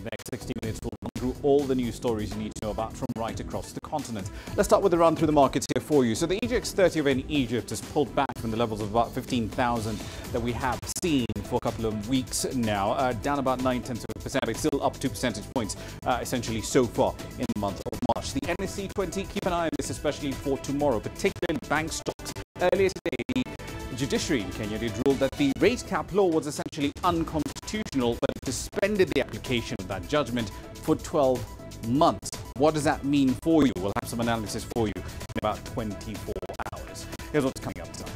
The next 60 minutes will run through all the news stories you need to know about from right across the continent. Let's start with a run through the markets here for you. So the EGX 30 in Egypt has pulled back from the levels of about 15,000 that we have seen for a couple of weeks now, down about 0.9%, but still up 2 percentage points essentially so far in the month of March. The NSE 20, keep an eye on this, especially for tomorrow, particularly bank stocks. Earlier today, the judiciary in Kenya did rule that the rate cap law was essentially unconstitutional, but it suspended the application of that judgment for 12 months. What does that mean for you? We'll have some analysis for you in about 24 hours. Here's what's coming up tonight.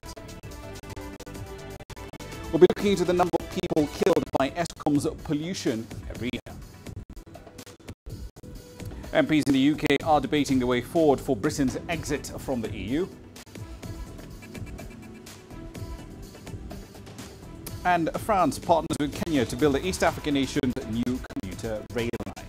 We'll be looking into the number of people killed by Eskom's pollution every year. MPs in the UK are debating the way forward for Britain's exit from the EU. And France partners with Kenya to build the East African nation's new commuter rail line.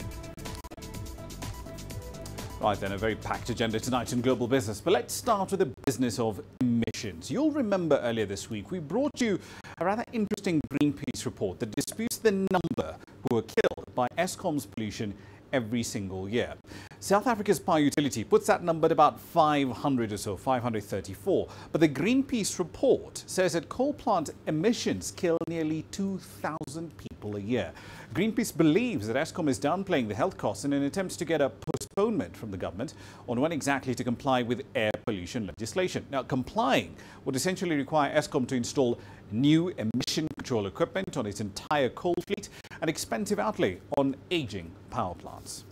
Right then, a very packed agenda tonight in Global Business. But let's start with the business of emissions. You'll remember earlier this week, we brought you a rather interesting Greenpeace report that disputes the number who are killed by Eskom's pollution every single year. South Africa's power utility puts that number at about 500 or so, 534. But the Greenpeace report says that coal plant emissions kill nearly 2,000 people a year. Greenpeace believes that Eskom is downplaying the health costs in an attempt to get a postponement from the government on when exactly to comply with air pollution legislation. Now, complying would essentially require Eskom to install new emission control equipment on its entire coal fleet, an expensive outlay on aging power plants.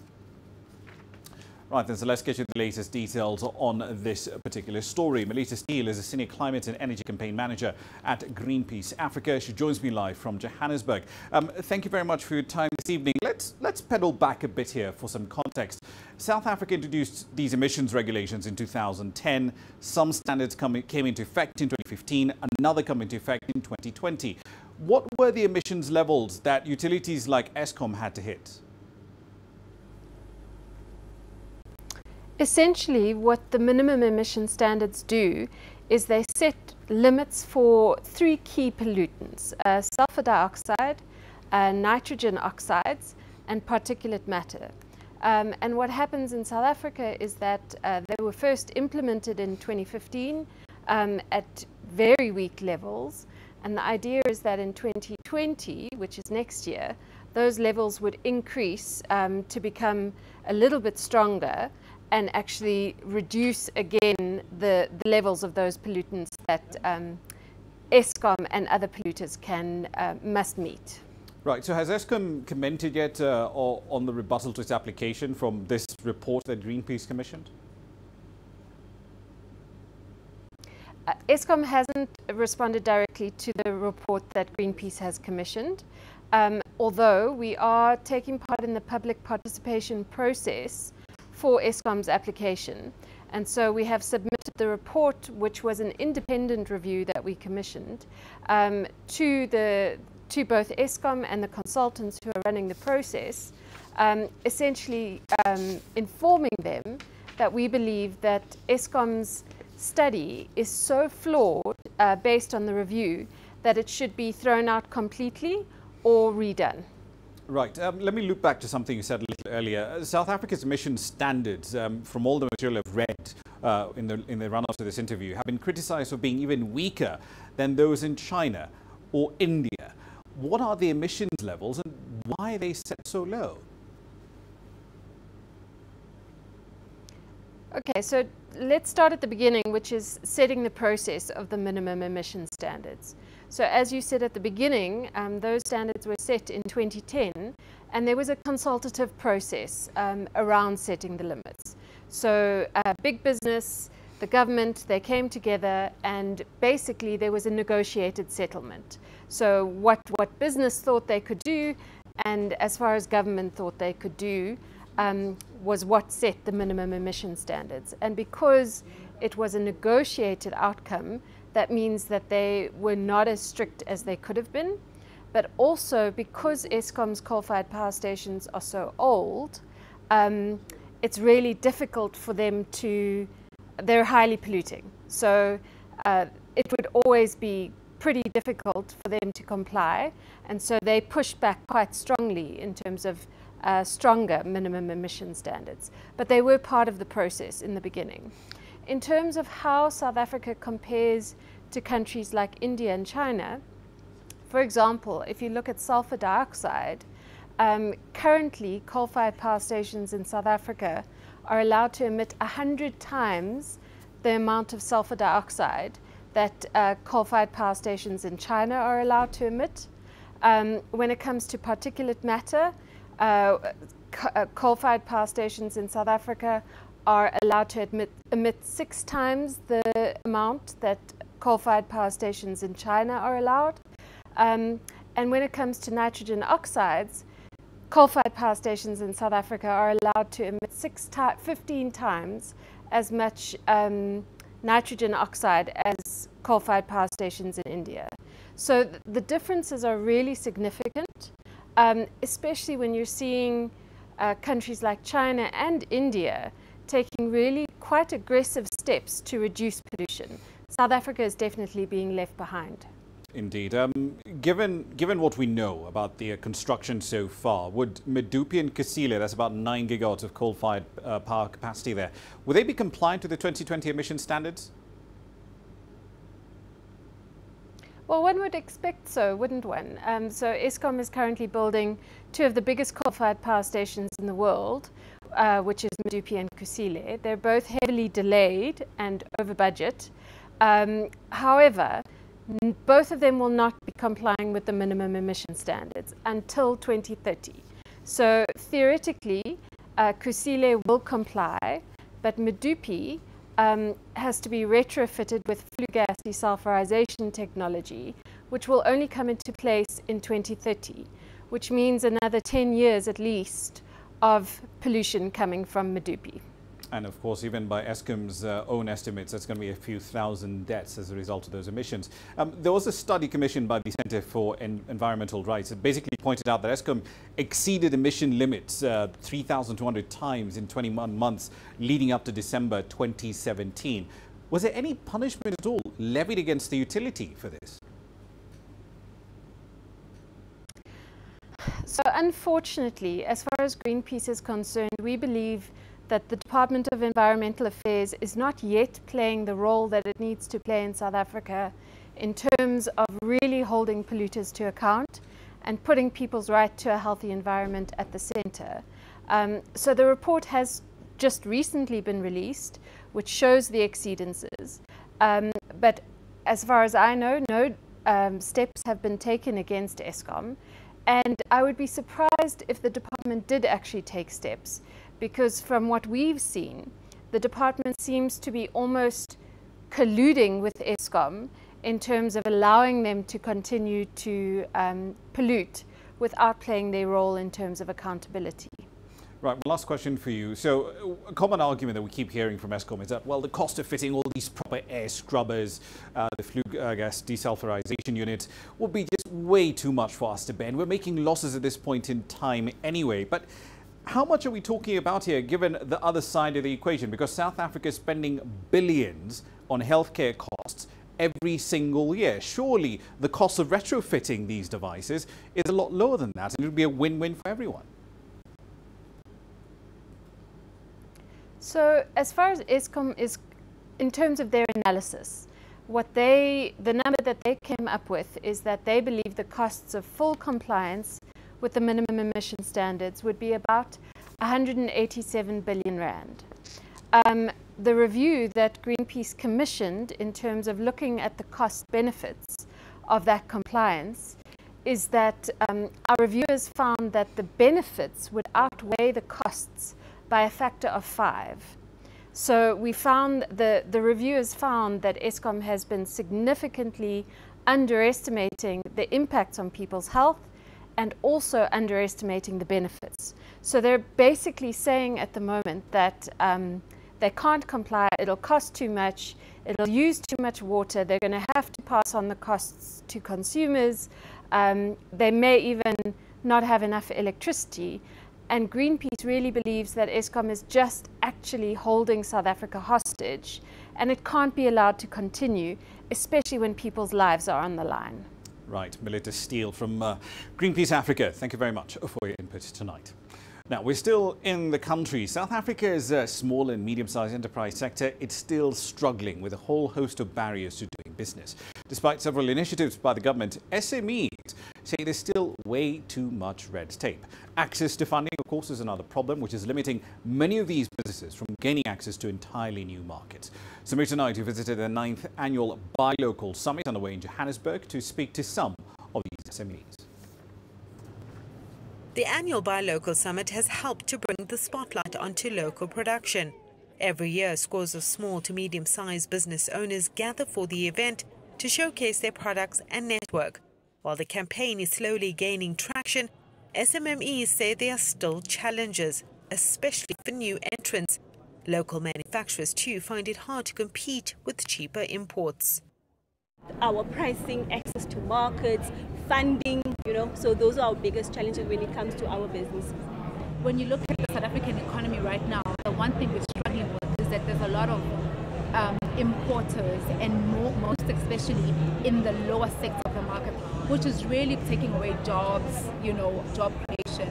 Right then, so let's get you the latest details on this particular story. Melita Steele is a senior climate and energy campaign manager at Greenpeace Africa. She joins me live from Johannesburg. Thank you very much for your time this evening. Let's pedal back a bit here for some context. South Africa introduced these emissions regulations in 2010. Some standards came into effect in 2015, another come into effect in 2020. What were the emissions levels that utilities like Eskom had to hit? Essentially, what the minimum emission standards do is they set limits for three key pollutants: sulfur dioxide, nitrogen oxides, and particulate matter. And what happens in South Africa is that they were first implemented in 2015 at very weak levels. And the idea is that in 2020, which is next year, those levels would increase to become a little bit stronger and actually reduce again the levels of those pollutants that Eskom and other polluters must meet. Right. So has Eskom commented yet on the rebuttal to its application from this report that Greenpeace commissioned? Eskom hasn't responded directly to the report that Greenpeace has commissioned, although we are taking part in the public participation process for Eskom's application. And so we have submitted the report, which was an independent review that we commissioned, to both Eskom and the consultants who are running the process, essentially informing them that we believe that Eskom's study is so flawed based on the review that it should be thrown out completely or redone. Right. Let me loop back to something you said a little earlier. South Africa's emission standards, from all the material I've read in the run-up to this interview, have been criticized for being even weaker than those in China or India. What are the emissions levels and why are they set so low? Okay, so let's start at the beginning, which is setting the process of the minimum emission standards. So as you said at the beginning, those standards were set in 2010, and there was a consultative process around setting the limits. So big business, the government, they came together, and basically there was a negotiated settlement. So what business thought they could do, and as far as government thought they could do, was what set the minimum emission standards. And because it was a negotiated outcome, that means that they were not as strict as they could have been. But also because Eskom's coal-fired power stations are so old, it's really difficult for them they're highly polluting. So it would always be pretty difficult for them to comply. And so they pushed back quite strongly in terms of stronger minimum emission standards, but they were part of the process in the beginning. In terms of how South Africa compares to countries like India and China, for example, if you look at sulfur dioxide, currently coal-fired power stations in South Africa are allowed to emit 100 times the amount of sulfur dioxide that coal-fired power stations in China are allowed to emit. When it comes to particulate matter, coal-fired power stations in South Africa are allowed to emit 6 times the amount that coal-fired power stations in China are allowed. And when it comes to nitrogen oxides, coal-fired power stations in South Africa are allowed to emit 15 times as much nitrogen oxide as coal-fired power stations in India. So the differences are really significant, especially when you're seeing countries like China and India taking really quite aggressive steps to reduce pollution. South Africa is definitely being left behind. Indeed. Given what we know about the construction so far, would Medupi and Kusile, that's about 9 gigawatts of coal-fired power capacity there, would they be compliant to the 2020 emission standards? Well, one would expect so, wouldn't one? So Eskom is currently building 2 of the biggest coal-fired power stations in the world, which is Medupi and Kusile. They're both heavily delayed and over budget. However, both of them will not be complying with the minimum emission standards until 2030. So theoretically, Kusile will comply, but Medupi has to be retrofitted with flue gas desulfurization technology, which will only come into place in 2030, which means another 10 years at least of pollution coming from Medupi. And of course, even by Eskom's own estimates, that's going to be a few thousand deaths as a result of those emissions. There was a study commissioned by the Centre for Environmental Rights. It basically pointed out that Eskom exceeded emission limits 3,200 times in 21 months leading up to December 2017. Was there any punishment at all levied against the utility for this? So unfortunately, as far as Greenpeace is concerned, we believe that the Department of Environmental Affairs is not yet playing the role that it needs to play in South Africa in terms of really holding polluters to account and putting people's right to a healthy environment at the center. So the report has just recently been released, which shows the exceedances. But as far as I know, no steps have been taken against Eskom. And I would be surprised if the department did actually take steps, because from what we've seen, the department seems to be almost colluding with Eskom in terms of allowing them to continue to pollute without playing their role in terms of accountability. Right, last question for you. So a common argument that we keep hearing from Eskom is that, well, the cost of fitting all these proper air scrubbers, the flue gas desulfurization units, will be just way too much for us to bear. And we're making losses at this point in time anyway. But how much are we talking about here, given the other side of the equation? Because South Africa is spending billions on healthcare costs every single year. Surely the cost of retrofitting these devices is a lot lower than that, and it would be a win-win for everyone. So as far as Eskom is, in terms of their analysis, the number that they came up with is that they believe the costs of full compliance with the minimum emission standards would be about 187 billion rand. The review that Greenpeace commissioned in terms of looking at the cost benefits of that compliance is that our reviewers found that the benefits would outweigh the costs by a factor of 5. So we found, the reviewers found that Eskom has been significantly underestimating the impacts on people's health and also underestimating the benefits. So they're basically saying at the moment that they can't comply, it'll cost too much, it'll use too much water, they're going to have to pass on the costs to consumers, they may even not have enough electricity. And Greenpeace really believes that Eskom is just actually holding South Africa hostage, and it can't be allowed to continue, especially when people's lives are on the line. Right, Melita Steele from Greenpeace Africa, thank you very much for your input tonight. Now, we're still in the country. South Africa's small and medium-sized enterprise sector, it's still struggling with a whole host of barriers to doing business. Despite several initiatives by the government, SMEs say there's still way too much red tape. Access to funding, of course, is another problem, which is limiting many of these businesses from gaining access to entirely new markets. So tonight, we visited the 9th annual Buy Local Summit underway in Johannesburg to speak to some of these SMEs. The annual Buy Local Summit has helped to bring the spotlight onto local production. Every year, scores of small to medium-sized business owners gather for the event to showcase their products and network. While the campaign is slowly gaining traction, SMMEs say there are still challenges, especially for new entrants. Local manufacturers too find it hard to compete with cheaper imports. Our pricing, access to markets, funding, so those are our biggest challenges when it comes to our business. When you look at the South African economy right now, the one thing we're struggling with is that there's a lot of importers, and most especially in the lower sector of the market, which is really taking away jobs, job creation.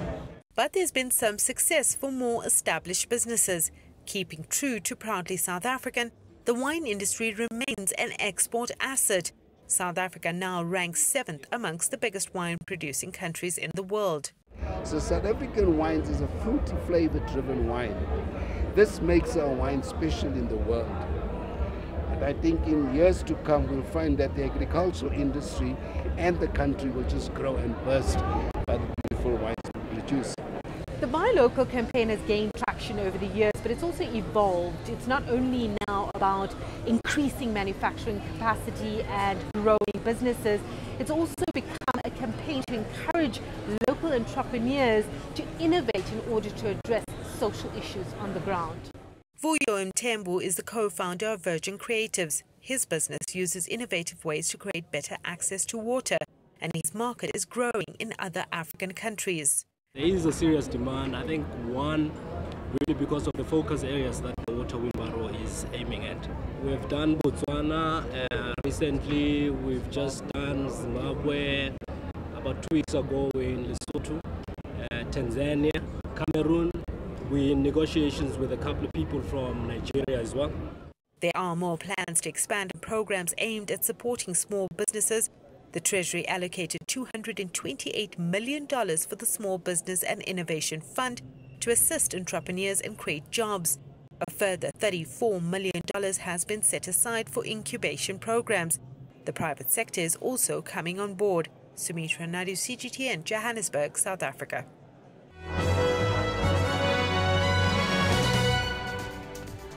But there's been some success for more established businesses. Keeping true to proudly South African, the wine industry remains an export asset. South Africa now ranks 7th amongst the biggest wine-producing countries in the world. So South African wines is a fruity flavor-driven wine. This makes our wine special in the world. And I think in years to come, we'll find that the agricultural industry and the country will just grow and burst by the beautiful wines we produce. The Buy Local campaign has gained traction over the years, but it's also evolved. It's not only now about increasing manufacturing capacity and growing businesses, it's also become a campaign to encourage local entrepreneurs to innovate in order to address social issues on the ground. Vuyo Mthembu is the co-founder of Virgin Creatives. His business uses innovative ways to create better access to water, and his market is growing in other African countries. There is a serious demand. I think one, really because of the focus areas that the water wheelbarrow is aiming at. We've done Botswana, recently we've just done Zimbabwe, about 2 weeks ago we're in Lesotho, Tanzania, Cameroon. We're in negotiations with a couple of people from Nigeria as well. There are more plans to expand programs aimed at supporting small businesses. The Treasury allocated $228 million for the Small Business and Innovation Fund to assist entrepreneurs and create jobs. A further $34 million has been set aside for incubation programs. The private sector is also coming on board. Sumitra Naidu, CGTN, Johannesburg, South Africa.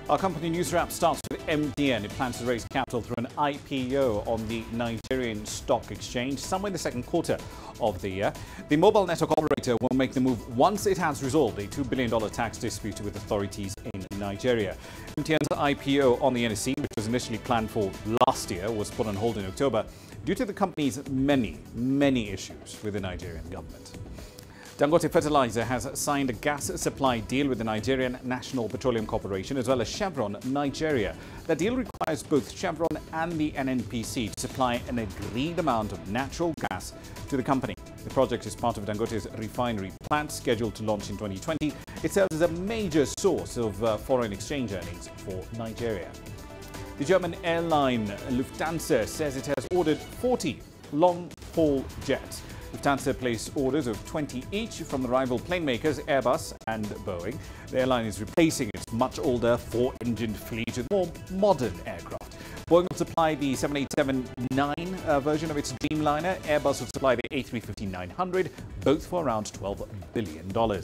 Our company news wrap starts with MTN. It plans to raise capital through an IPO on the Nigerian Stock Exchange somewhere in the second quarter of the year. The mobile network operator will make the move once it has resolved a $2 billion tax dispute with authorities in Nigeria. MTN's IPO on the NSE, which was initially planned for last year, was put on hold in October due to the company's many issues with the Nigerian government. Dangote Fertilizer has signed a gas supply deal with the Nigerian National Petroleum Corporation as well as Chevron Nigeria. The deal requires both Chevron and the NNPC to supply an agreed amount of natural gas to the company. The project is part of Dangote's refinery plant scheduled to launch in 2020. It serves as a major source of foreign exchange earnings for Nigeria. The German airline Lufthansa says it has ordered 40 long-haul jets. Lufthansa placed orders of 20 each from the rival plane makers Airbus and Boeing. The airline is replacing its much older 4-engined fleet with more modern aircraft. Boeing will supply the 787-9 version of its Dreamliner. Airbus will supply the A350-900, both for around $12 billion.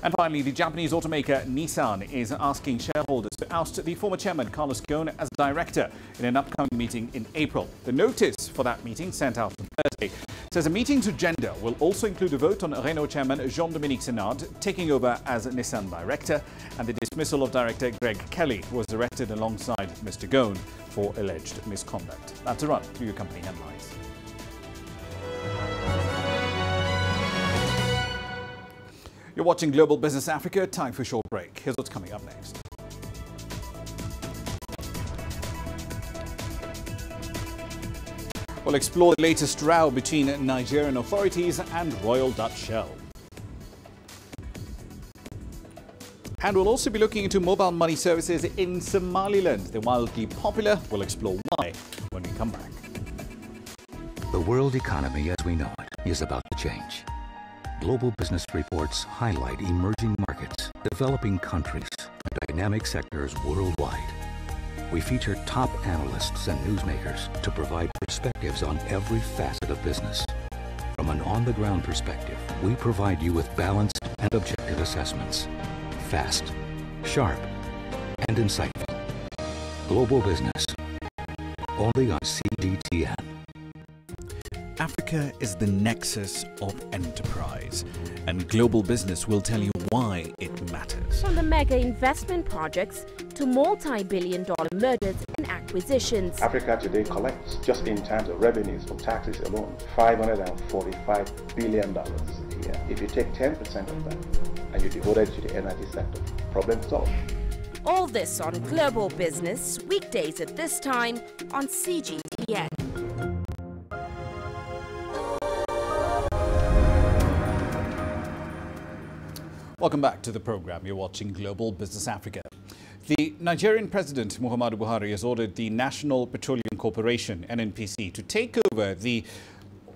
And finally, the Japanese automaker Nissan is asking shareholders to oust the former chairman Carlos Ghosn as director in an upcoming meeting in April. The notice for that meeting, sent out on Thursday, says a meeting to gender will also include a vote on Renault chairman Jean-Dominique Senard taking over as Nissan director, and the dismissal of director Greg Kelly, who was arrested alongside Mr. Ghosn for alleged misconduct. That's a run through your company headlines. You're watching Global Business Africa. Time for a short break. Here's what's coming up next. We'll explore the latest row between Nigerian authorities and Royal Dutch Shell. And we'll also be looking into mobile money services in Somaliland. They're wildly popular. We'll explore why when we come back. The world economy as we know it is about to change. Global business reports highlight emerging markets, developing countries, and dynamic sectors worldwide. We feature top analysts and newsmakers to provide perspectives on every facet of business. From an on-the-ground perspective, we provide you with balanced and objective assessments. Fast, sharp, and insightful. Global Business. Only on CGTN. Africa is the nexus of enterprise, and Global Business will tell you why it matters. From the mega investment projects to multi-billion-dollar mergers and acquisitions. Africa today collects, just in terms of revenues from taxes alone, $545 billion a year. If you take 10% of that and you devote it to the energy sector, problem solved. All this on Global Business, weekdays at this time on CGTN. Welcome back to the program. You're watching Global Business Africa. The Nigerian President Muhammadu Buhari has ordered the National Petroleum Corporation, NNPC, to take over the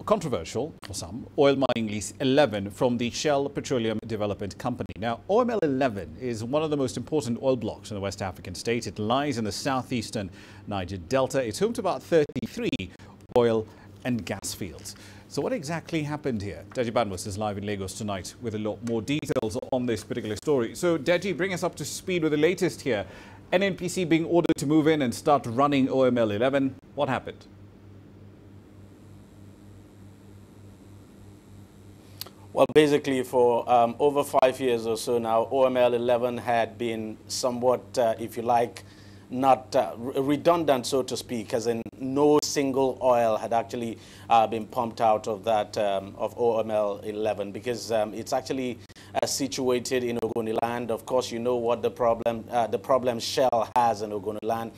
controversial, for some, oil mining lease 11 from the Shell Petroleum Development Company. Now, OML 11 is one of the most important oil blocks in the West African state. It lies in the southeastern Niger Delta. It's home to about 33 oil and gas fields. So what exactly happened here? Deji Banwas is live in Lagos tonight with a lot more details on this particular story. So Deji, bring us up to speed with the latest here. NNPC being ordered to move in and start running OML 11. What happened? Well, basically for over 5 years or so now, OML 11 had been somewhat, if you like, not redundant, so to speak, as in no single oil had actually been pumped out of that of OML 11, because it's actually situated in Ogoniland. Of course, you know what the problem Shell has in Ogoniland.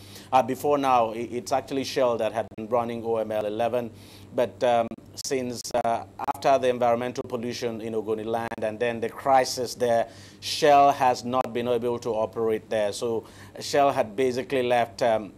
Before now, it's actually Shell that had been running OML 11, but since after the environmental pollution in Ogoniland and then the crisis there, Shell has not been able to operate there. So Shell had basically left if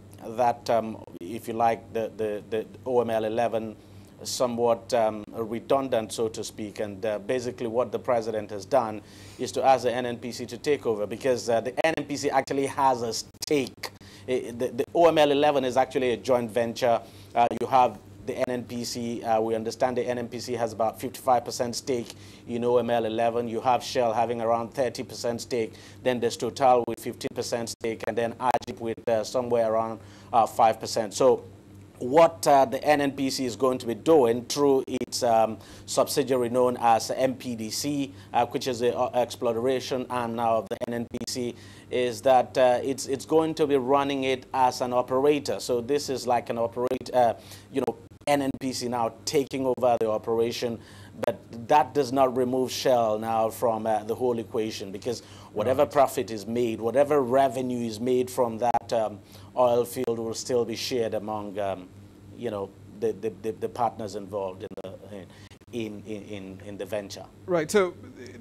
you like, the OML 11 somewhat redundant, so to speak. And basically what the president has done is to ask the NNPC to take over, because the NNPC actually has a stake. The OML 11 is actually a joint venture. You have the NNPC, we understand the NNPC has about 55% stake in OML 11. You have Shell having around 30% stake. Then there's Total with 15% stake, and then Ajib with somewhere around 5%. So what the NNPC is going to be doing through its subsidiary known as MPDC, which is the exploration arm now of the NNPC, is that it's going to be running it as an operator. So this is like an operator, NNPC now taking over the operation, but that does not remove Shell now from the whole equation, because whatever profit is made, whatever revenue is made from that oil field will still be shared among, the partners involved in the venture. Right. So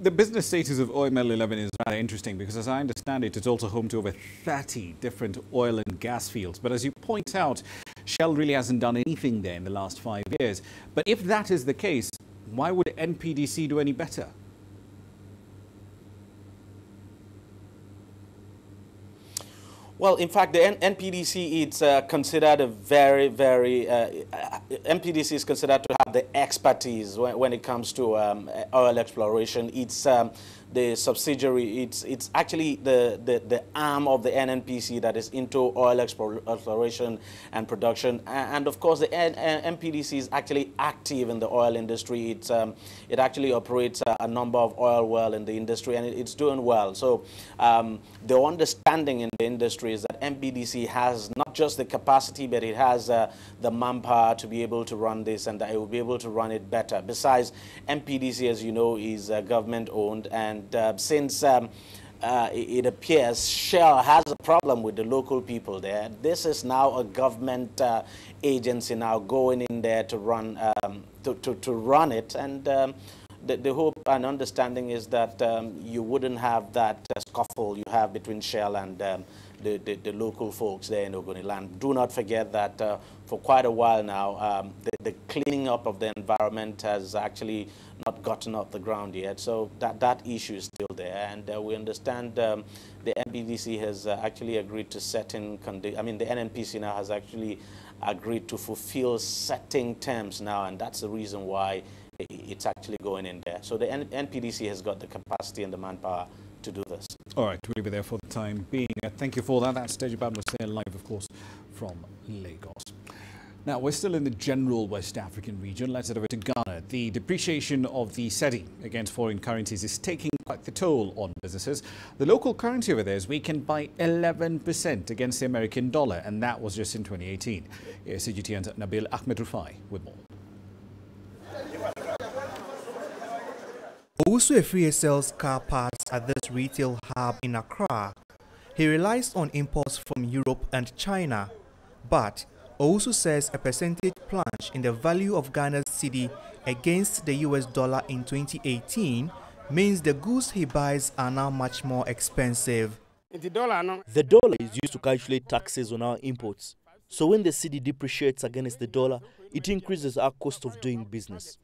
the business status of OML 11 is rather interesting, because as I understand it, it's also home to over 30 different oil and gas fields. But as you point out, Shell really hasn't done anything there in the last 5 years. But if that is the case, why would NPDC do any better? Well, in fact, the NPDC is considered a NPDC is considered to have the expertise when it comes to oil exploration. It's the subsidiary. It's actually the arm of the NNPC that is into oil exploration and production. And of course, the NPDC is actually active in the oil industry. It actually operates a number of oil wells in the industry, and it's doing well. So the understanding in the industry is that MPDC has not just the capacity, but it has the manpower to be able to run this, and that it will be able to run it better. Besides, MPDC, as you know, is government-owned, and since it appears Shell has a problem with the local people there, this is now a government agency now going in there to run to run it, and the hope and understanding is that you wouldn't have that scuffle you have between Shell and the local folks there in Ogoniland. Do not forget that for quite a while now, the cleaning up of the environment has actually not gotten off the ground yet. So that issue is still there, and we understand the NPDC has actually agreed to certain conditions. I mean, the NNPC now has actually agreed to fulfill certain terms now, and that's the reason why it's actually going in there. So the NPDC has got the capacity and the manpower to do this. All right, we'll be there for the time being. Thank you for that. That's Tejabab Hussain live, of course, from Lagos. Now, we're still in the general West African region. Let's head over to Ghana. The depreciation of the cedi against foreign currencies is taking quite the toll on businesses. The local currency over there is weakened by 11% against the American dollar, and that was just in 2018. Here's CGTN's Nabil Ahmed Rufai with more. Owusu Efrie sells car parts at this retail hub in Accra. He relies on imports from Europe and China, but Owusu says a percentage plunge in the value of Ghana's cedi against the US dollar in 2018 means the goods he buys are now much more expensive. The dollar is used to calculate taxes on our imports. So when the cedi depreciates against the dollar, it increases our cost of doing business.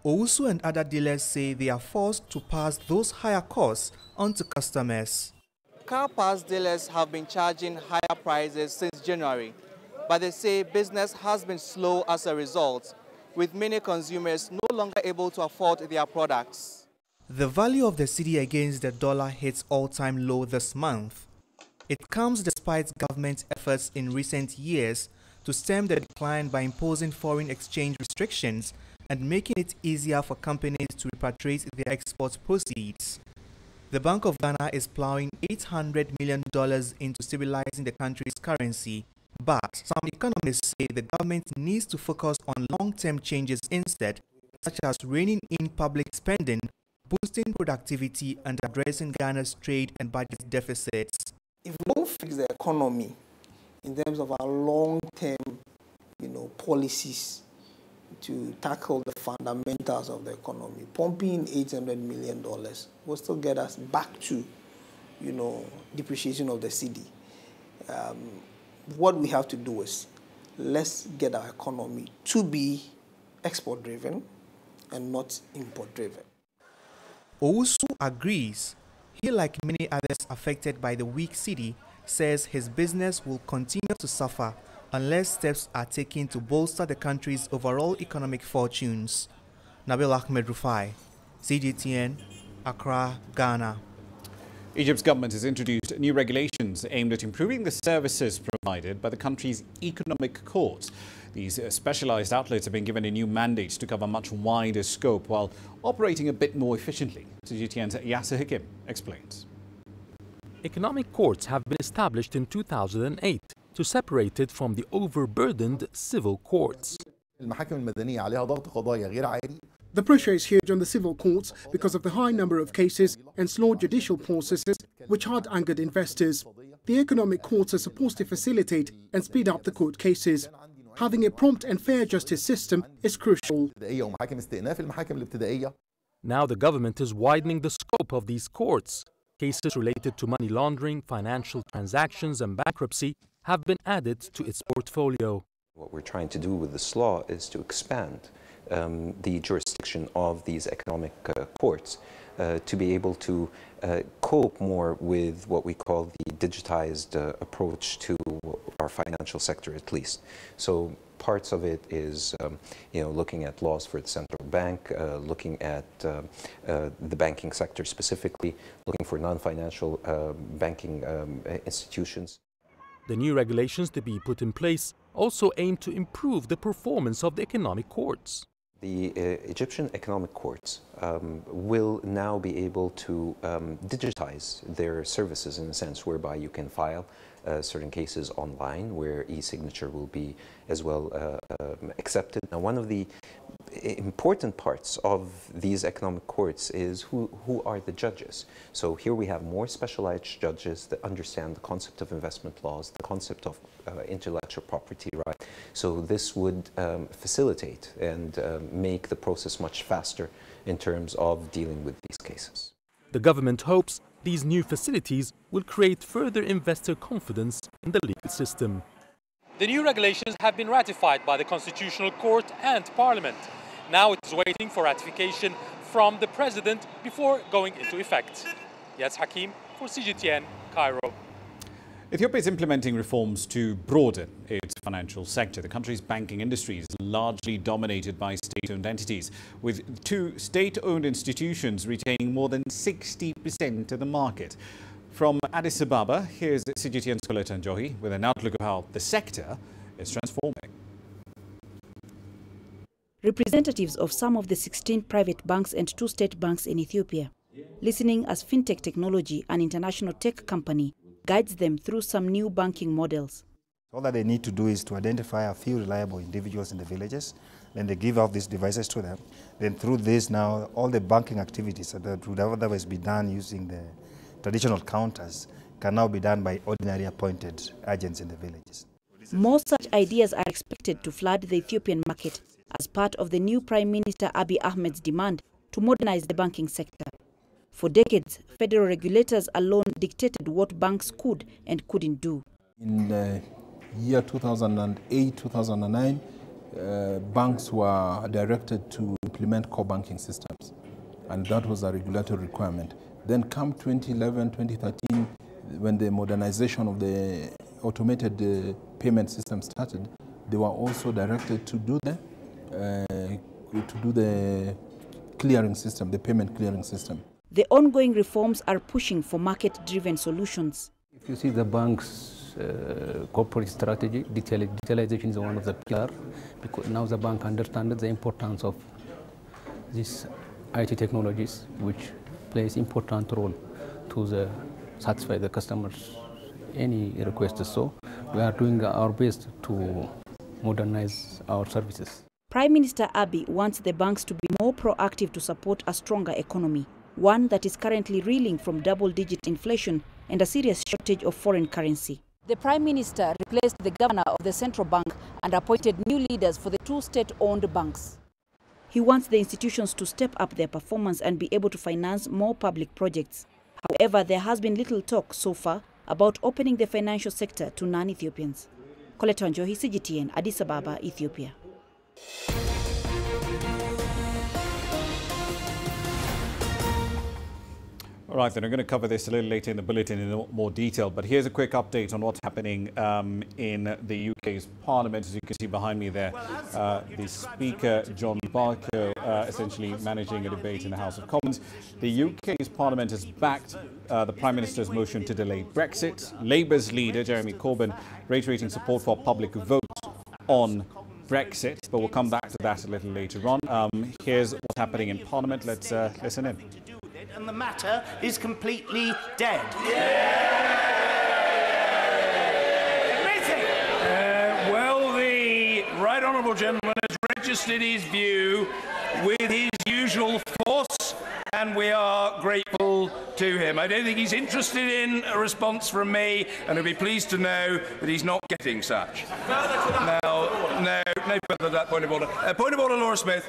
Owusu and other dealers say they are forced to pass those higher costs on to customers. Car parts dealers have been charging higher prices since January, but they say business has been slow as a result, with many consumers no longer able to afford their products. The value of the cedi against the dollar hits all-time low this month. It comes despite government efforts in recent years to stem the decline by imposing foreign exchange restrictions and making it easier for companies to repatriate their export proceeds. The Bank of Ghana is plowing $800 million into stabilizing the country's currency, but some economists say the government needs to focus on long-term changes instead, such as reining in public spending, boosting productivity, and addressing Ghana's trade and budget deficits. If we don't fix the economy in terms of our long-term, policies to tackle the fundamentals of the economy, pumping $800 million will still get us back to, depreciation of the cedi. What we have to do is let's get our economy to be export-driven and not import-driven. Owusu agrees. He, like many others affected by the weak cedi, says his business will continue to suffer unless steps are taken to bolster the country's overall economic fortunes. Nabil Ahmed Rufai, CGTN, Accra, Ghana. Egypt's government has introduced new regulations aimed at improving the services provided by the country's economic courts. These specialized outlets have been given a new mandate to cover a much wider scope while operating a bit more efficiently. CGTN's Yasser Hakim explains. Economic courts have been established in 2008 to separate it from the overburdened civil courts. The pressure is huge on the civil courts because of the high number of cases and slow judicial processes, which had angered investors. The economic courts are supposed to facilitate and speed up the court cases. Having a prompt and fair justice system is crucial. Now the government is widening the scope of these courts. Cases related to money laundering, financial transactions and bankruptcy have been added to its portfolio. What we're trying to do with this law is to expand the jurisdiction of these economic courts to be able to cope more with what we call the digitized approach to our financial sector, at least. So parts of it is, looking at laws for the central bank, looking at the banking sector specifically, looking for non-financial banking institutions. The new regulations to be put in place also aim to improve the performance of the economic courts. The Egyptian economic courts will now be able to digitize their services in a sense whereby you can file certain cases online where e-signature will be as well accepted. Now, one of the important parts of these economic courts is who are the judges. So here we have more specialized judges that understand the concept of investment laws, the concept of intellectual property right. So this would facilitate and make the process much faster in terms of dealing with these cases. The government hopes these new facilities will create further investor confidence in the legal system. The new regulations have been ratified by the Constitutional Court and Parliament. Now it is waiting for ratification from the President before going into effect. Yes, Hakim for CGTN, Cairo. Ethiopia is implementing reforms to broaden its financial sector. The country's banking industry is largely dominated by state-owned entities, with 2 state-owned institutions retaining more than 60% of the market. From Addis Ababa, here's CGTN's Bulletin with an outlook of how the sector is transforming. Representatives of some of the 16 private banks and 2 state banks in Ethiopia, listening as fintech technology, an international tech company, guides them through some new banking models. All that they need to do is to identify a few reliable individuals in the villages, then they give out these devices to them. Then through this now, all the banking activities that would otherwise be done using the traditional counters can now be done by ordinary appointed agents in the villages. More such ideas are expected to flood the Ethiopian market as part of the new Prime Minister Abiy Ahmed's demand to modernize the banking sector. For decades, federal regulators alone dictated what banks could and couldn't do. In the year 2008-2009, banks were directed to implement core banking systems, and that was a regulatory requirement. Then come 2011-2013, when the modernization of the automated payment system started, they were also directed to do the clearing system, the payment clearing system. The ongoing reforms are pushing for market-driven solutions. If you see the bank's corporate strategy, digitalization is one of the pillars, because now the bank understands the importance of these IT technologies, which plays important role to satisfy the customers' any requests. So we are doing our best to modernize our services. Prime Minister Abiy wants the banks to be more proactive to support a stronger economy, one that is currently reeling from double-digit inflation and a serious shortage of foreign currency. The Prime Minister replaced the governor of the central bank and appointed new leaders for the 2 state-owned banks. He wants the institutions to step up their performance and be able to finance more public projects. However, there has been little talk so far about opening the financial sector to non-Ethiopians. Coletta Njohi, CGTN, Addis Ababa, Ethiopia. All right, then I'm going to cover this a little later in the bulletin in more detail, but here's a quick update on what's happening in the UK's Parliament. As you can see behind me there, the Speaker, John Barker, essentially managing a debate in the House of Commons. The UK's Parliament has backed the Prime Minister's motion to delay Brexit. Labour's leader, Jeremy Corbyn, reiterating support for a public vote on Brexit, but we'll come back to that a little later on. Here's what's happening in Parliament. Let's listen in. And the matter is completely dead. Well, the Right Honourable Gentleman has registered his view with his usual force, and we are grateful to him. I don't think he's interested in a response from me, and he'll be pleased to know that he's not getting such. No further to that point of order. Point of order, Laura Smith.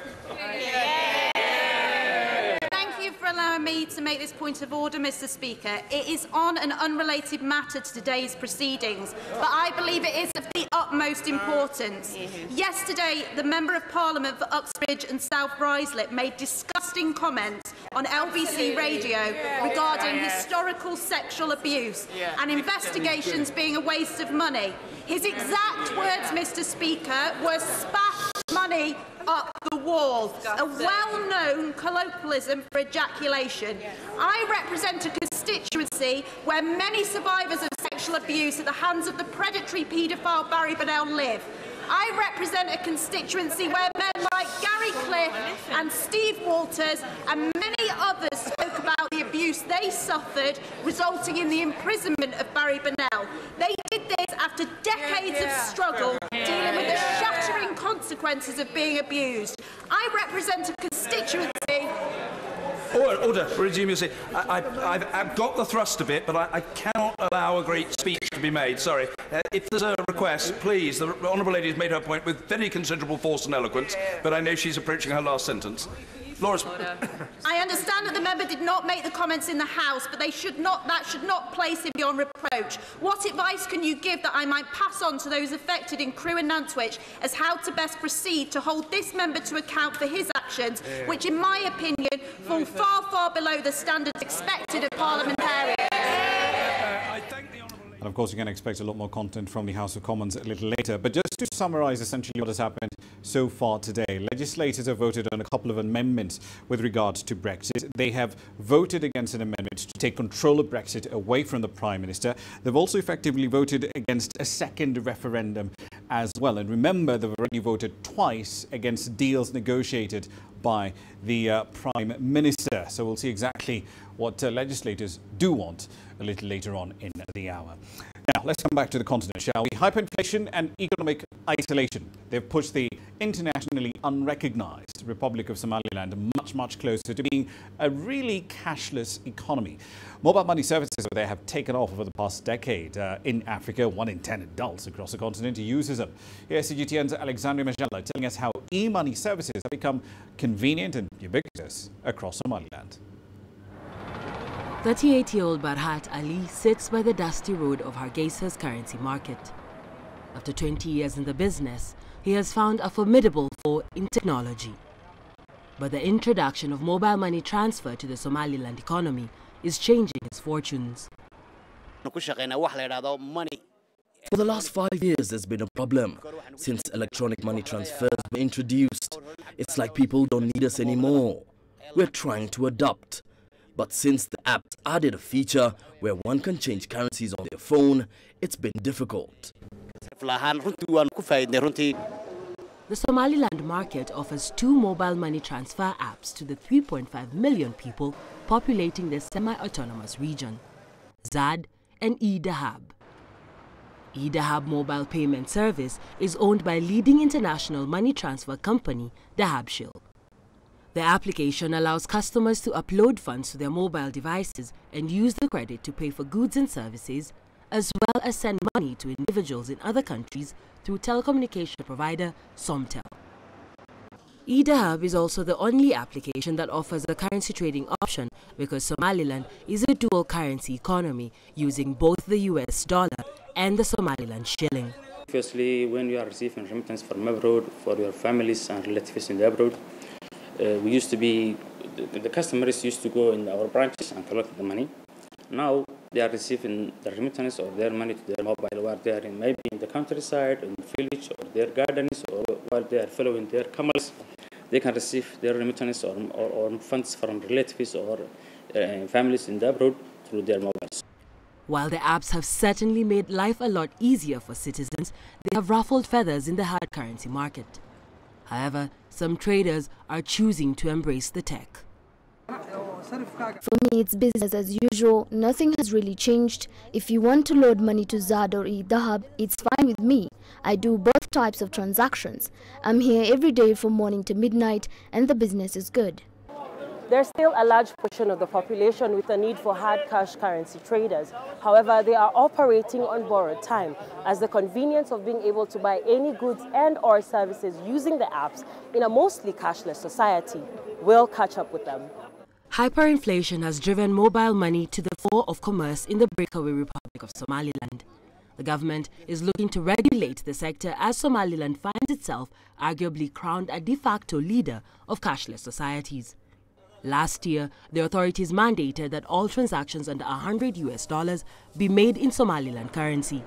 For allowing me to make this point of order, Mr. Speaker. It is on an unrelated matter to today's proceedings, but I believe it is of the utmost importance. Yesterday, the Member of Parliament for Uxbridge and South Ruislip made disgusting comments on LBC Radio regarding historical sexual abuse and investigations being a waste of money. His exact words, Mr. Speaker, were spat money up the wall, a well-known colloquialism for ejaculation. I represent a constituency where many survivors of sexual abuse at the hands of the predatory paedophile Barry Bonnell live. I represent a constituency where men like Gary Cliff and Steve Walters and many others spoke about the abuse they suffered, resulting in the imprisonment of Barry Bonnell. They did this after decades of struggle, dealing with the shattering consequences of being abused. I represent a constituency. Order, resume your seat. I've got the thrust of it, but I cannot allow a great speech to be made. Sorry. If there's a request, please, the Honourable Lady has made her point with very considerable force and eloquence, but I know she's approaching her last sentence. Laura's... I understand that the member did not make the comments in the House, but that should not place him beyond reproach. What advice can you give that I might pass on to those affected in Crewe and Nantwich as how to best proceed to hold this member to account for his actions, which in my opinion fall far, far below the standards expected of parliamentarians? And of course, you can expect a lot more content from the House of Commons a little later. But just to summarise essentially what has happened so far today, legislators have voted on a couple of amendments with regards to Brexit. They have voted against an amendment to take control of Brexit away from the Prime Minister. They've also effectively voted against a second referendum as well. And remember, they've already voted twice against deals negotiated by the Prime Minister. So we'll see exactly what legislators do want a little later on in the hour. Now, let's come back to the continent, shall we? Hyperinflation and economic isolation. They've pushed the internationally unrecognized Republic of Somaliland much, much closer to being a really cashless economy. Mobile money services over there have taken off over the past decade. In Africa, 1 in 10 adults across the continent uses them. Here's CGTN's Alexandria Majella telling us how e-money services have become convenient and ubiquitous across Somaliland. 38-year-old Barhat Ali sits by the dusty road of Hargeisa's currency market. After 20 years in the business, he has found a formidable foe in technology. But the introduction of mobile money transfer to the Somaliland economy is changing its fortunes. For the last 5 years, there's been a problem. Since electronic money transfers were introduced, it's like people don't need us anymore. We're trying to adapt. But since the app added a feature where one can change currencies on their phone, it's been difficult. The Somaliland market offers 2 mobile money transfer apps to the 3.5 million people populating this semi-autonomous region, Zad and e-Dahab. e-Dahab mobile payment service is owned by leading international money transfer company, Dahabshil. The application allows customers to upload funds to their mobile devices and use the credit to pay for goods and services, as well as send money to individuals in other countries through telecommunication provider Somtel. e-Dahab is also the only application that offers a currency trading option because Somaliland is a dual currency economy using both the US dollar and the Somaliland shilling. Firstly, when you are receiving remittance from abroad for your families and relatives in the abroad, the customers used to go in our branches and collect the money. Now they are receiving the remittance of their money to their mobile while they are maybe in the countryside, in the village, or their gardens, or while they are following their camels. They can receive their remittance or funds from relatives or families in the abroad through their mobiles. While the apps have certainly made life a lot easier for citizens, they have ruffled feathers in the hard currency market. However, some traders are choosing to embrace the tech. For me, it's business as usual. Nothing has really changed. If you want to load money to Zad or e-Dahab, it's fine with me. I do both types of transactions. I'm here every day from morning to midnight, and the business is good. There's still a large portion of the population with a need for hard cash currency traders. However, they are operating on borrowed time, as the convenience of being able to buy any goods and or services using the apps in a mostly cashless society will catch up with them. Hyperinflation has driven mobile money to the fore of commerce in the breakaway Republic of Somaliland. The government is looking to regulate the sector as Somaliland finds itself arguably crowned a de facto leader of cashless societies. Last year, the authorities mandated that all transactions under $100 be made in Somaliland currency.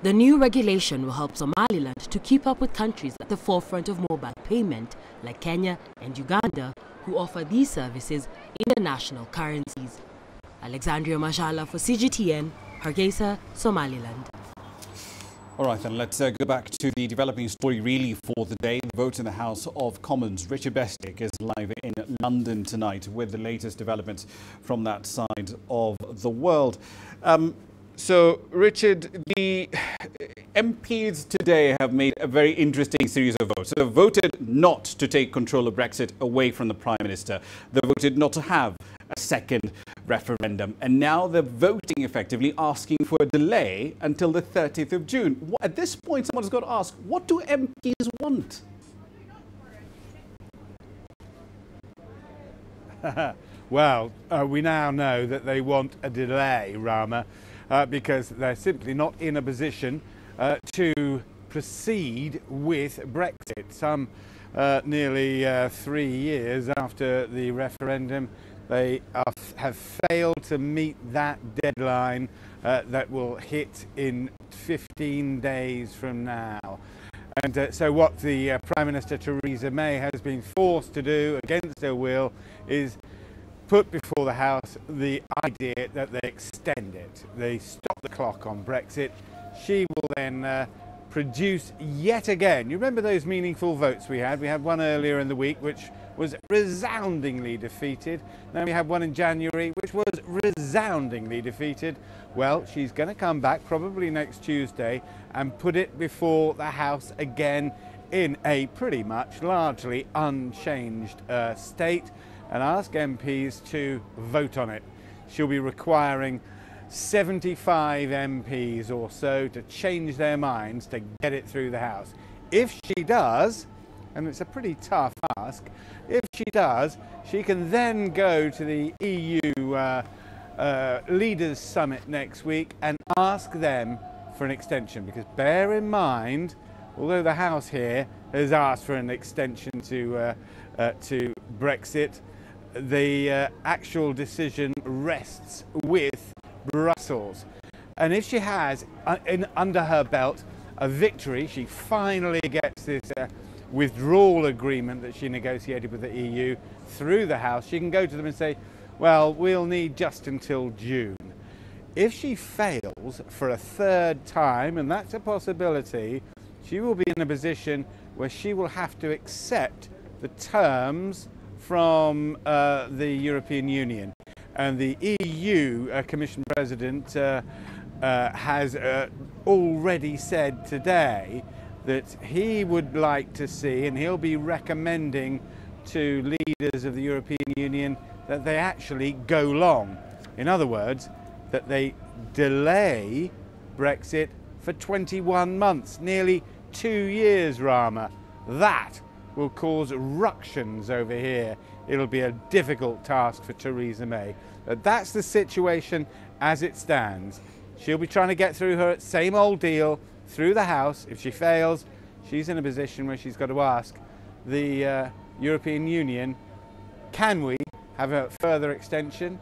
The new regulation will help Somaliland to keep up with countries at the forefront of mobile payment, like Kenya and Uganda, who offer these services in the national currencies. Alexandria Majalla for CGTN, Hargeisa, Somaliland. All right, then let's go back to the developing story really for the day. The vote in the House of Commons. Richard Bestick is live in London tonight with the latest developments from that side of the world. So, Richard, the MPs today have made a very interesting series of votes. So they voted not to take control of Brexit away from the Prime Minister. They voted not to have a second referendum. And now they're voting effectively, asking for a delay until the 30th of June. At this point, someone's got to ask, what do MPs want? Well, we now know that they want a delay, Ramah, because they're simply not in a position to proceed with Brexit. Some nearly 3 years after the referendum, they have failed to meet that deadline that will hit in 15 days from now. And so what the Prime Minister Theresa May has been forced to do against her will is put before the House the idea that they extend it. They stop the clock on Brexit. She will then produce yet again. You remember those meaningful votes we had? We had one earlier in the week which was resoundingly defeated. Then we had one in January which was resoundingly defeated. Well, she's going to come back probably next Tuesday and put it before the House again in a pretty much largely unchanged state and ask MPs to vote on it. She'll be requiring 75 MPs or so to change their minds to get it through the House. If she does, and it's a pretty tough ask, if she does, she can then go to the EU Leaders Summit next week and ask them for an extension, because bear in mind, although the House here has asked for an extension to Brexit, the actual decision rests with Brussels. And if she has under her belt a victory, she finally gets this withdrawal agreement that she negotiated with the EU through the House, she can go to them and say, well, we'll need just until June. If she fails for a third time, and that's a possibility, she will be in a position where she will have to accept the terms from the European Union. And the EU Commission President has already said today that he would like to see, and he'll be recommending to leaders of the European Union, that they actually go long. In other words, that they delay Brexit for 21 months, nearly 2 years, Ramah. That will cause ructions over here. It'll be a difficult task for Theresa May. But that's the situation as it stands. She'll be trying to get through her same old deal through the House. If she fails, she's in a position where she's got to ask the European Union, can we have a further extension?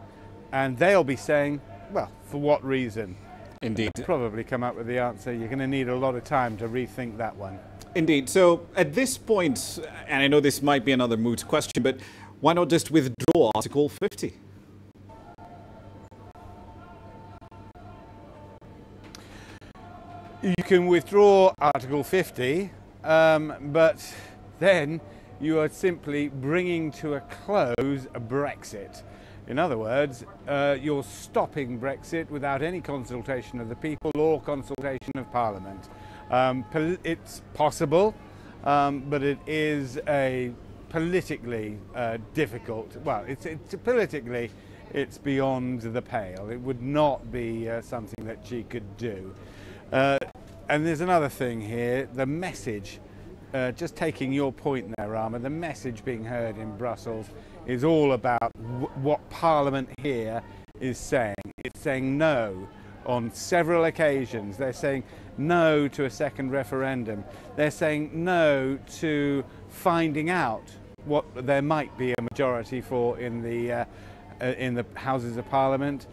And they'll be saying, well, for what reason? Indeed. They'll probably come up with the answer. You're going to need a lot of time to rethink that one. Indeed. So at this point, and I know this might be another moot question, but why not just withdraw Article 50? You can withdraw Article 50, but then you are simply bringing to a close a Brexit. In other words, you're stopping Brexit without any consultation of the people or consultation of Parliament. It's possible, but it is a politically difficult, well, it's politically, it's beyond the pale. It would not be something that she could do. And there's another thing here, the message, just taking your point there, Ramah, the message being heard in Brussels is all about what Parliament here is saying. It's saying no on several occasions. They're saying no to a second referendum. They're saying no to finding out what there might be a majority for in the Houses of Parliament.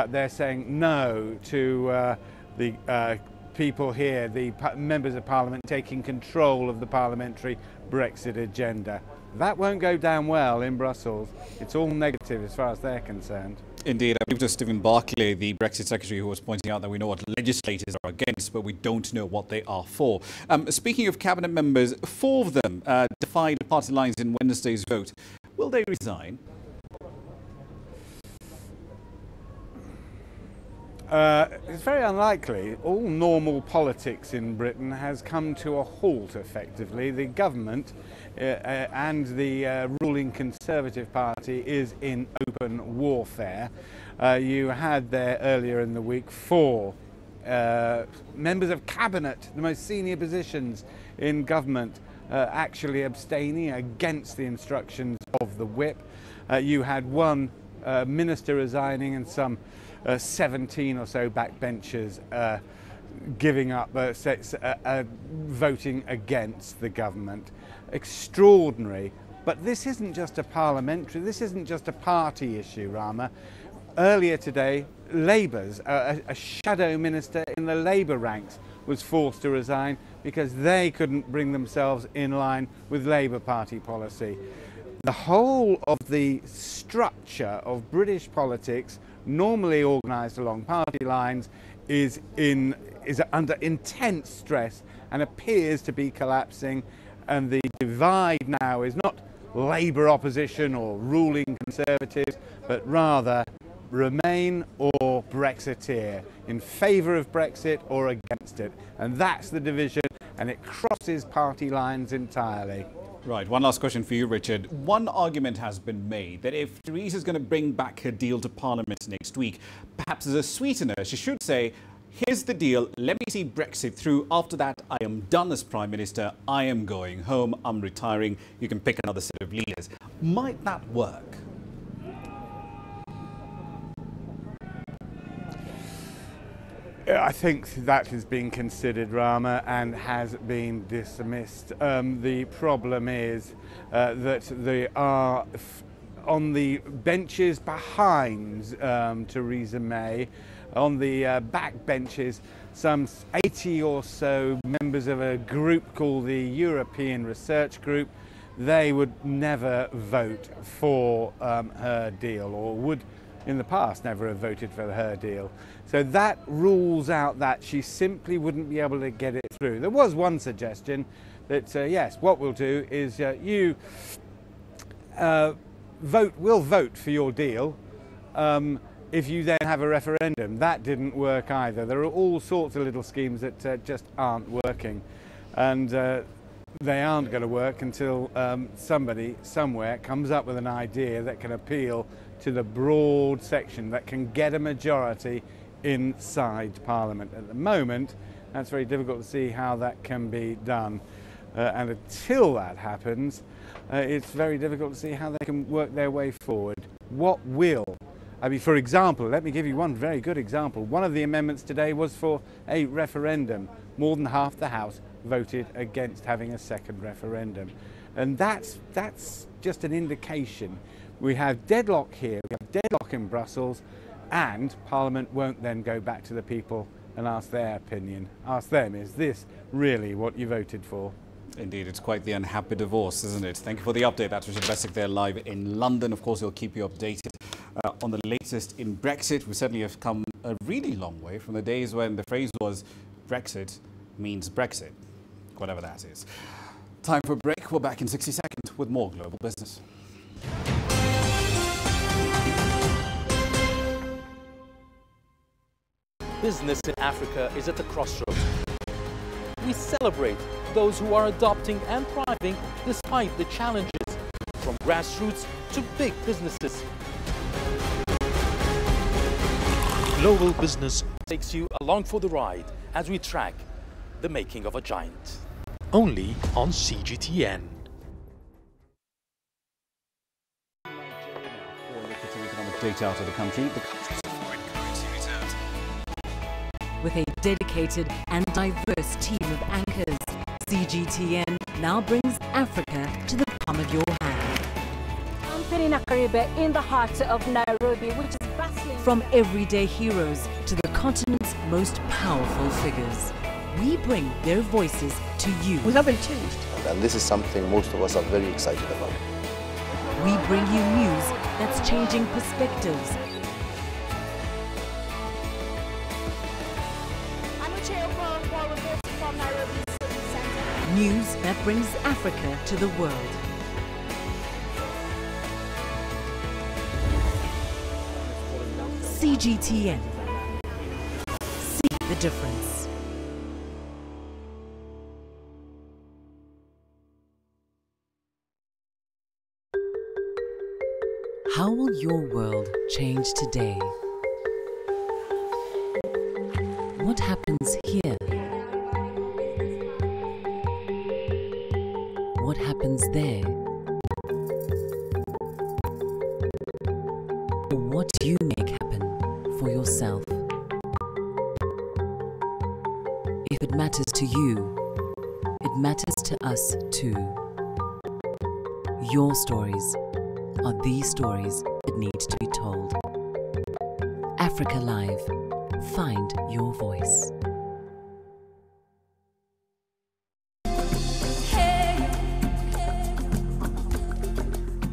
They're saying no to the people here, the members of Parliament, taking control of the parliamentary Brexit agenda. That won't go down well in Brussels. It's all negative as far as they're concerned. Indeed. I believe it was Stephen Barclay, the Brexit Secretary, who was pointing out that we know what legislators are against, but we don't know what they are for. Speaking of cabinet members, 4 of them defied party lines in Wednesday's vote. Will they resign? It's very unlikely. All normal politics in Britain has come to a halt, effectively. The government and the ruling Conservative Party is in open warfare. You had there earlier in the week 4 members of cabinet, the most senior positions in government, actually abstaining against the instructions of the whip. You had one minister resigning and some 17 or so backbenchers giving up, voting against the government. Extraordinary. But this isn't just a parliamentary, this isn't just a party issue, Ramah. Earlier today, Labour's, a shadow minister in the Labour ranks was forced to resign because they couldn't bring themselves in line with Labour Party policy. The whole of the structure of British politics, normally organised along party lines, is under intense stress and appears to be collapsing. And the divide now is not Labour opposition or ruling Conservatives, but rather Remain or Brexiteer, in favour of Brexit or against it. And that's the division, and it crosses party lines entirely. Right, one last question for you, Richard. One argument has been made that if Theresa is going to bring back her deal to Parliament next week, perhaps as a sweetener, she should say, here's the deal, let me see Brexit through. After that, I am done as Prime Minister, I am going home, I'm retiring, you can pick another set of leaders. Might that work? I think that has been considered, Ramah, and has been dismissed. The problem is that they are on the benches behind Theresa May, on the back benches, some 80 or so members of a group called the European Research Group. They would never vote for her deal, or would in the past never have voted for her deal. So that rules out that she simply wouldn't be able to get it through. There was one suggestion that, yes, what we'll do is we'll vote for your deal if you then have a referendum. That didn't work either. There are all sorts of little schemes that just aren't working. And they aren't going to work until somebody somewhere comes up with an idea that can appeal to the broad section, that can get a majority inside Parliament. At the moment, that's very difficult to see how that can be done. And until that happens, it's very difficult to see how they can work their way forward. What will? I mean, for example, let me give you one very good example. One of the amendments today was for a referendum. More than half the House voted against having a second referendum. And that's just an indication. We have deadlock here, we have deadlock in Brussels, and Parliament won't then go back to the people and ask their opinion. Ask them, is this really what you voted for? Indeed, it's quite the unhappy divorce, isn't it? Thank you for the update. That's Richard Bessick there live in London. Of course, we'll keep you updated on the latest in Brexit. We certainly have come a really long way from the days when the phrase was Brexit means Brexit, whatever that is. Time for a break. We're back in 60 seconds with more Global Business. Business in Africa is at a crossroads. We celebrate those who are adopting and thriving despite the challenges, from grassroots to big businesses. Global Business takes you along for the ride as we track the making of a giant. Only on CGTN. Data out of the country, the country's foreign currency reserves. With a dedicated and diverse team of anchors, CGTN now brings Africa to the palm of your hand. I'm Penina Karibe in the heart of Nairobi, which is bustling. From everyday heroes to the continent's most powerful figures, we bring their voices to you. We haven't changed. And this is something most of us are very excited about. We bring you news that's changing perspectives. News that brings Africa to the world. CGTN. the difference. How will your world change today? What happens here? What happens there? What do you make happen for yourself? If it matters to you, it matters to us too. Your stories are the stories that need to be told. Africa Live. Find your voice.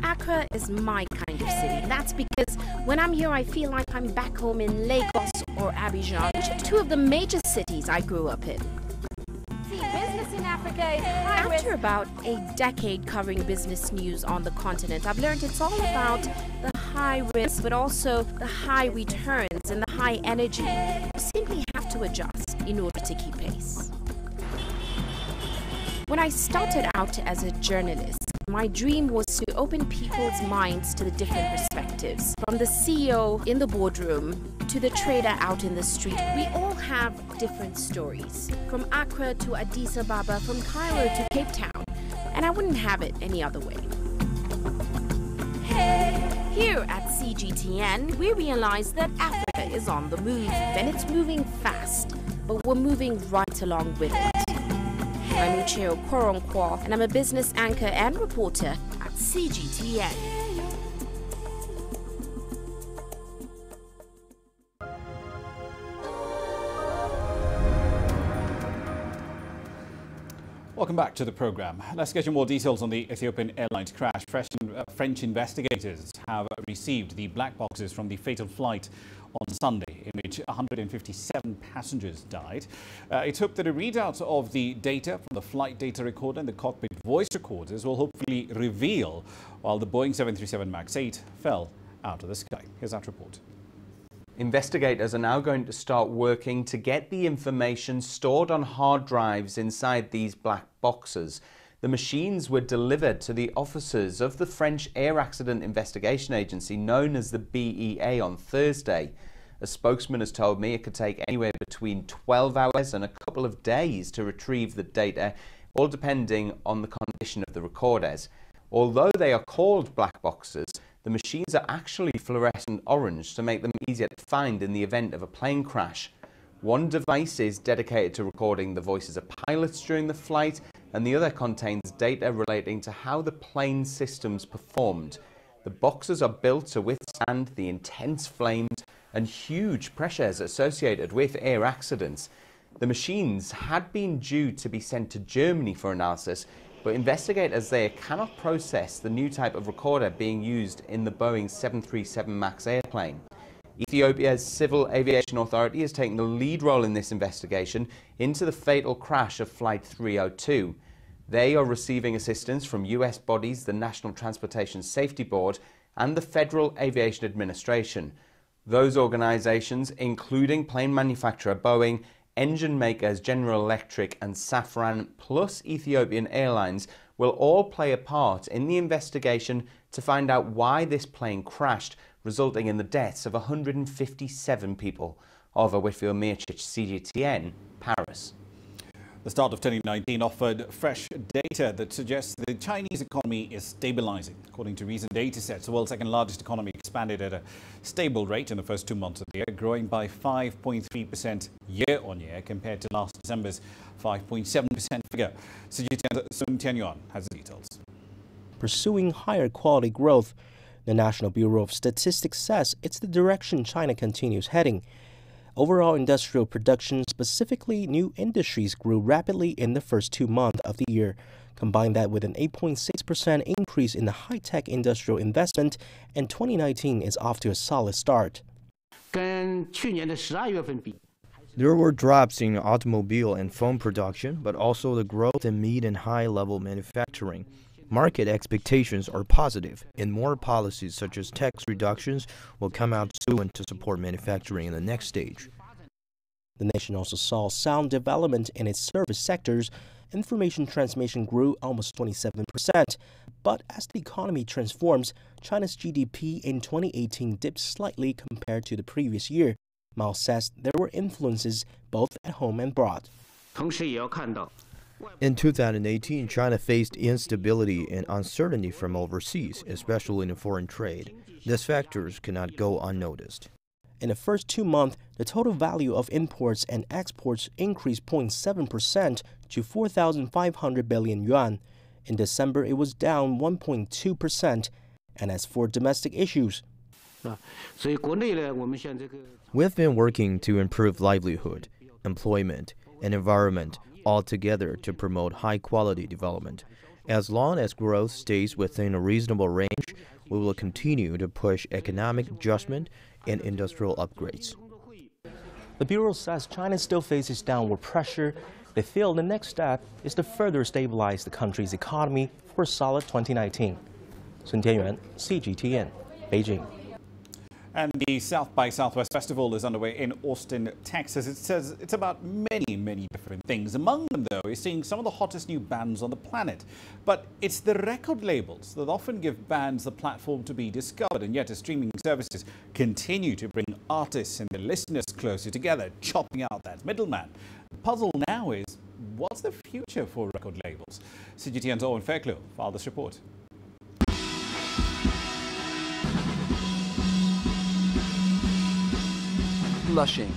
Accra is my kind of city. That's because when I'm here, I feel like I'm back home in Lagos or Abidjan, which are two of the major cities I grew up in. See, business in Africa is high risk. After about a decade covering business news on the continent, I've learned it's all about the high risk, but also the high returns and the high energy. You simply have to adjust in order to keep pace. When I started out as a journalist, my dream was to open people's minds to the different perspectives. From the CEO in the boardroom to the trader out in the street, we all have different stories. From Accra to Addis Ababa, from Cairo to Cape Town. And I wouldn't have it any other way. Here at CGTN, we realize that Africa is on the move, and it's moving fast, but we're moving right along with it. I'm Uche Okoronkwo, and I'm a business anchor and reporter at CGTN. Welcome back to the program. Let's get you more details on the Ethiopian Airlines crash. French investigators have received the black boxes from the fatal flight on Sunday, in which 157 passengers died. It's hoped that a readout of the data from the flight data recorder and the cockpit voice recorders will hopefully reveal while the Boeing 737 MAX 8 fell out of the sky. Here's that report. Investigators are now going to start working to get the information stored on hard drives inside these black boxes. The machines were delivered to the officers of the French Air Accident Investigation Agency known as the BEA on Thursday. A spokesman has told me it could take anywhere between 12 hours and a couple of days to retrieve the data, all depending on the condition of the recorders. Although they are called black boxes, the machines are actually fluorescent orange to make them easier to find in the event of a plane crash. One device is dedicated to recording the voices of pilots during the flight, and the other contains data relating to how the plane systems performed. The boxes are built to withstand the intense flames and huge pressures associated with air accidents. The machines had been due to be sent to Germany for analysis, but investigators there cannot process the new type of recorder being used in the Boeing 737 MAX airplane. Ethiopia's Civil Aviation Authority has taken the lead role in this investigation into the fatal crash of Flight 302. They are receiving assistance from US bodies, the National Transportation Safety Board and the Federal Aviation Administration. Those organizations, including plane manufacturer Boeing, engine makers General Electric and Safran, plus Ethiopian Airlines, will all play a part in the investigation to find out why this plane crashed, resulting in the deaths of 157 people. Oliver Whitfield-Mirchich, CGTN, Paris. The start of 2019 offered fresh data that suggests the Chinese economy is stabilizing. According to recent data sets, the world's second largest economy expanded at a stable rate in the first 2 months of the year, growing by 5.3% year-on-year compared to last December's 5.7% figure. CGTN Sun Tianyuan has the details. Pursuing higher quality growth, the National Bureau of Statistics says it's the direction China continues heading. Overall industrial production, specifically new industries, grew rapidly in the first 2 months of the year. Combine that with an 8.6% increase in the high-tech industrial investment, and 2019 is off to a solid start. There were drops in automobile and phone production, but also the growth in mid and high-level manufacturing. Market expectations are positive, and more policies such as tax reductions will come out soon to support manufacturing in the next stage. The nation also saw sound development in its service sectors. Information transmission grew almost 27%. But as the economy transforms, China's GDP in 2018 dipped slightly compared to the previous year. Mao says there were influences both at home and abroad. In 2018, China faced instability and uncertainty from overseas, especially in foreign trade. These factors cannot go unnoticed. In the first 2 months, the total value of imports and exports increased 0.7% to 4,500 billion yuan. In December, it was down 1.2%. And as for domestic issues, we've been working to improve livelihood, employment, and environment all together to promote high-quality development. As long as growth stays within a reasonable range, we will continue to push economic adjustment and industrial upgrades. The Bureau says China still faces downward pressure. They feel the next step is to further stabilize the country's economy for a solid 2019. Sun Tianyuan, CGTN, Beijing. And the South by Southwest Festival is underway in Austin, Texas. It says it's about many different things. Among them, though, is seeing some of the hottest new bands on the planet. But it's the record labels that often give bands the platform to be discovered. And yet, as streaming services continue to bring artists and their listeners closer together, chopping out that middleman. The puzzle now is, what's the future for record labels? CGTN's Owen Fairclough filed this report. Blushing,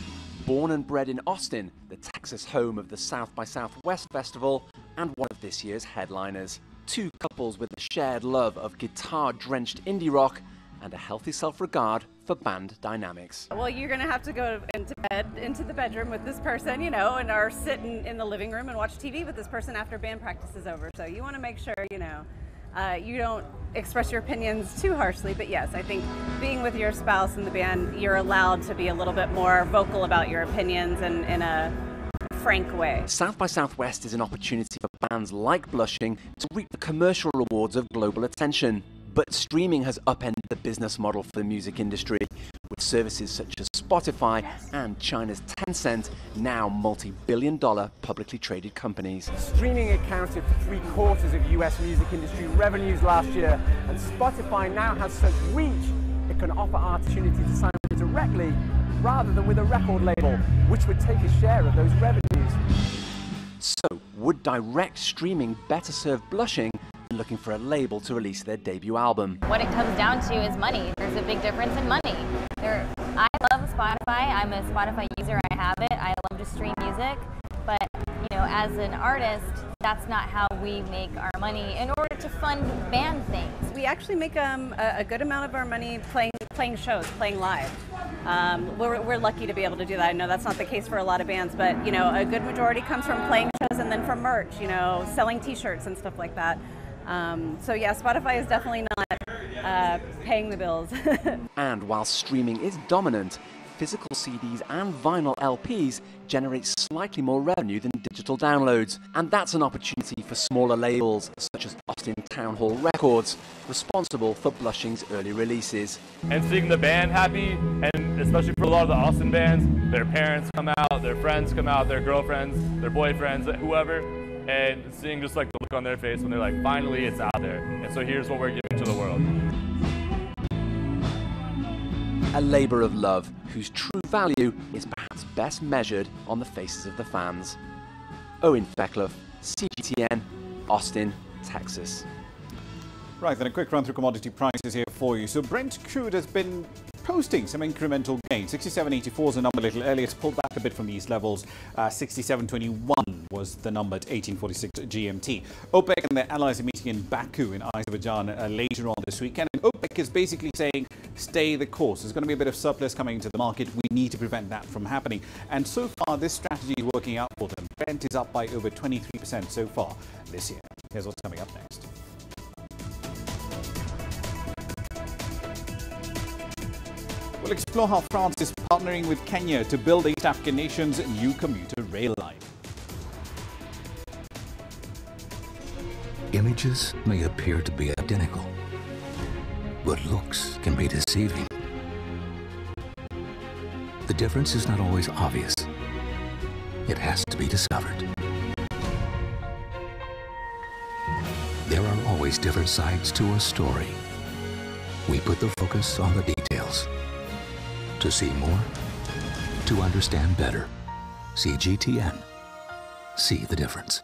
born and bred in Austin, the Texas home of the South by Southwest Festival and one of this year's headliners. Two couples with a shared love of guitar-drenched indie rock and a healthy self-regard for band dynamics. Well, you're going to have to go into the bedroom with this person, you know, and or sit in the living room and watch TV with this person after band practice is over. So you want to make sure, you know, you don't express your opinions too harshly, but yes, I think being with your spouse in the band, you're allowed to be a little bit more vocal about your opinions and in a frank way. South by Southwest is an opportunity for bands like Blushing to reap the commercial rewards of global attention. But streaming has upended the business model for the music industry, with services such as Spotify and China's Tencent now multi-billion-dollar publicly traded companies. Streaming accounted for 3/4 of US music industry revenues last year, and Spotify now has such reach it can offer opportunity to sign directly rather than with a record label, which would take a share of those revenues. So, would direct streaming better serve Blushing than looking for a label to release their debut album? What it comes down to is money. There's a big difference in money. I love Spotify. I'm a Spotify user. I have it. I love to stream music. But, you know, as an artist, that's not how we make our money in order to fund band things. We actually make a good amount of our money playing shows, playing live. We're lucky to be able to do that. I know that's not the case for a lot of bands, but, you know, a good majority comes from playing shows and then from merch, you know, selling t-shirts and stuff like that. So yeah, Spotify is definitely not paying the bills. And while streaming is dominant, physical CDs and vinyl LPs generate slightly more revenue than digital downloads. And that's an opportunity for smaller labels, such as Austin Town Hall Records, responsible for Blushing's early releases. And seeing the band happy, and especially for a lot of the Austin bands, their parents come out, their friends come out, their girlfriends, their boyfriends, whoever, and seeing just like the look on their face when they're like, finally it's out there. And so here's what we're giving to the world. A labour of love whose true value is perhaps best measured on the faces of the fans. Owen Fairclough, CGTN, Austin, Texas. Right, then a quick run through commodity prices here for you. So Brent crude has been posting some incremental gains. 67.84 is the number a little earlier. It's pulled back a bit from these levels. 67.21 was the number at 18.46 GMT. OPEC and their allies are meeting in Baku in Azerbaijan later on this weekend. And OPEC is basically saying, stay the course. There's going to be a bit of surplus coming into the market. We need to prevent that from happening. And so far, this strategy is working out for them. Brent is up by over 23% so far this year. Here's what's coming up next. We'll explore how France is partnering with Kenya to build East African nations' new commuter rail line. Images may appear to be identical, but looks can be deceiving. The difference is not always obvious. it has to be discovered. There are always different sides to a story. We put the focus on the details. To see more, to understand better. CGTN. See the difference.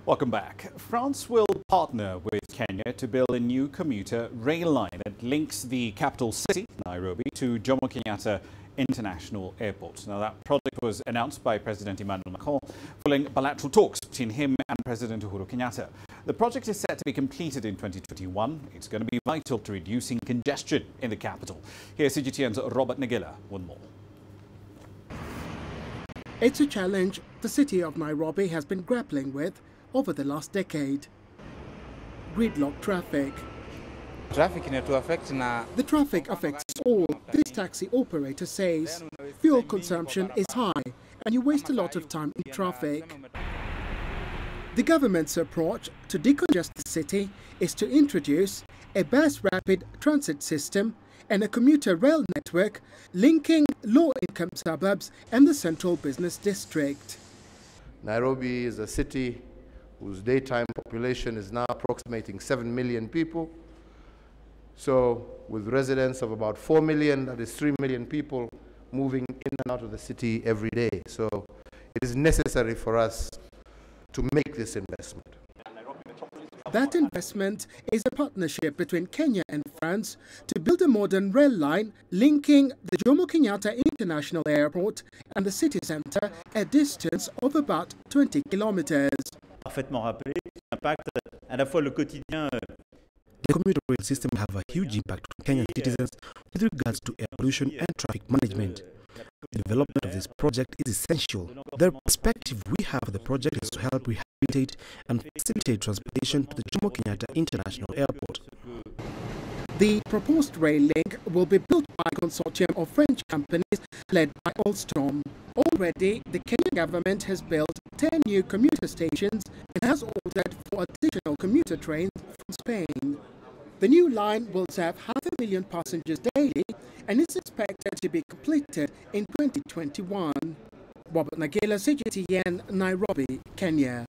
Welcome back. France will partner with Kenya to build a new commuter rail line that links the capital city, Nairobi, to Jomo Kenyatta International Airport. Now, that project was announced by President Emmanuel Macron following bilateral talks between him and President Uhuru Kenyatta. The project is set to be completed in 2021. It's going to be vital to reducing congestion in the capital. Here's CGTN's Robert Nagila with more. It's a challenge the city of Nairobi has been grappling with over the last decade. Gridlock traffic. The traffic affects all, this taxi operator says. Fuel consumption is high and you waste a lot of time in traffic. The government's approach to decongest the city is to introduce a bus rapid transit system and a commuter rail network linking low-income suburbs and the central business district. Nairobi is a city whose daytime population is now approximating 7 million people. So with residents of about 4 million, that is 3 million people moving in and out of the city every day. So it is necessary for us to make this investment. That investment is a partnership between Kenya and France to build a modern rail line linking the Jomo Kenyatta International Airport and the city centre, a distance of about 20 kilometers. Parfaitement rappelé, l'impact à la fois le quotidien. The commuter rail system will have a huge impact on Kenyan citizens with regards to air pollution and traffic management. The development of this project is essential. The perspective we have for the project is to help rehabilitate and facilitate transportation to the Jomo Kenyatta International Airport. The proposed rail link will be built by a consortium of French companies led by Alstom. Already, the Kenyan government has built 10 new commuter stations and has ordered 4 additional commuter trains from Spain. The new line will serve 500,000 passengers daily and is expected to be completed in 2021. Robert Nagila, CGTN, Nairobi, Kenya.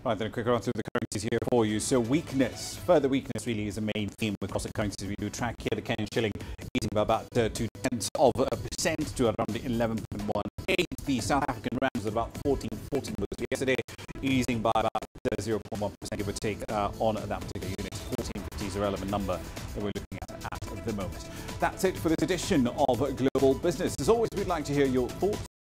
Right, then a quick run through the currencies here for you. So weakness, further weakness really is a main theme across the currencies we do track here. The Kenyan shilling easing by about 0.2% to around 11.18. The South African rand was about 14.14 yesterday, easing by about 0.1%, give or take, on that particular unit. 14.50 is a relevant number that we're looking at the moment. That's it for this edition of Global Business. As always, we'd like to hear your thoughts